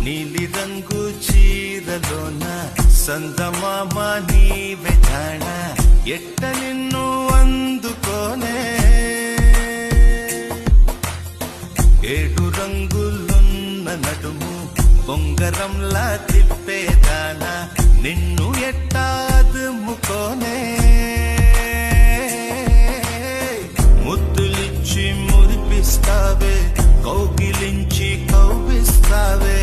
నీలి రంగు చీరలోన సందమామ నీవే జాణ ఎట్ట నిన్ను అందుకోనే ఏడు రంగులున్న నడుము బొంగరంలా తిప్పేదానా నిన్ను ఎట్టాదుముకోనే ముద్దులిచ్చి మురిపిస్తావే కౌగిలించి కౌగిస్తావే